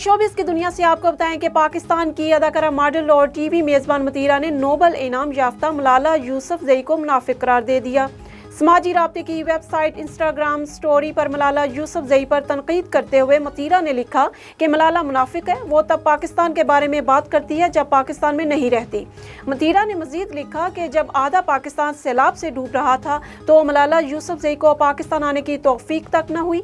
Showbiz की दुनिया से आपको बताएं कि पाकिस्तान की अदाकारा, मॉडल और टीवी मेज़बान मतीरा ने नोबल इनाम याफ्ता मलाला यूसुफजई को मुनाफिक करार दे दिया। समाजी राब्ते की वेबसाइट इंस्टाग्राम स्टोरी पर मलाला यूसुफजई पर तनकीद करते हुए मतीरा ने लिखा कि मलाला मुनाफिक है, वो तब पाकिस्तान के बारे में बात करती है जब पाकिस्तान में नहीं रहती। मतीरा ने मजीद लिखा कि जब आधा पाकिस्तान सैलाब से डूब रहा था तो मलाला यूसुफजई को पाकिस्तान आने की तौफीक तक न हुई।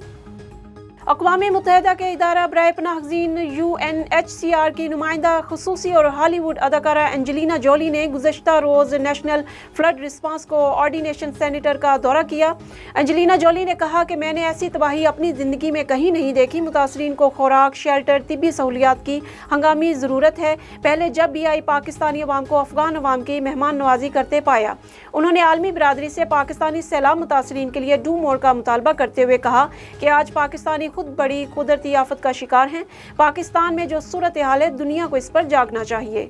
अक़वाम मुत्तहिदा के इदारा बराए पनाहगज़ीन UNHCR की नुमाइंदा खुसूसी और हॉलीवुड अदाकारा एंजेलिना जोली ने गुज़श्ता रोज़ national flood response coordination centre का दौरा किया। एंजेलिना जोली ने कहा कि मैंने ऐसी तबाही अपनी ज़िंदगी में कहीं नहीं देखी। मुतासरीन को खुराक, शेल्टर, तिब्बी सहूलियात की हंगामी ज़रूरत है। पहले जब भी आई पाकिस्तानी अवाम को अफ़गान अवाम की मेहमान नवाजी करते पाया। उन्होंने आलमी बरादरी से पाकिस्तानी सैलाब मुतासरीन के लिए डू मोर का मुतालबा करते हुए कहा कि आज पाकिस्तानी खुद बड़ी कुदरती आफत का शिकार हैं। पाकिस्तान में जो सूरत हाल है, दुनिया को इस पर जागना चाहिए।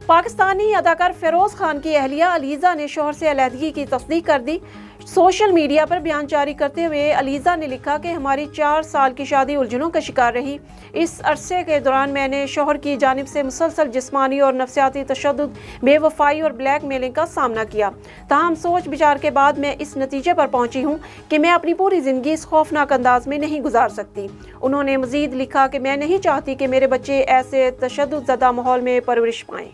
पाकिस्तानी अदाकार फेरोज खान की अहलिया अलीज़ा ने शोहर से अलहदगी की तस्दीक कर दी। सोशल मीडिया पर बयान जारी करते हुए अलीज़ा ने लिखा कि हमारी 4 साल की शादी उलझनों का शिकार रही। इस अरसे के दौरान मैंने शोहर की जानिब से मुसलसल जिस्मानी और नफ्सियाती तशद्दुद, बेवफाई और ब्लैक मेलिंग का सामना किया। ताहम सोच विचार के बाद मैं इस नतीजे पर पहुंची हूं कि मैं अपनी पूरी ज़िंदगी इस खौफनाक अंदाज में नहीं गुजार सकती। उन्होंने मज़ीद लिखा कि मैं नहीं चाहती कि मेरे बच्चे ऐसे तशद्दुद ज़दा माहौल में परवरिश पाएं।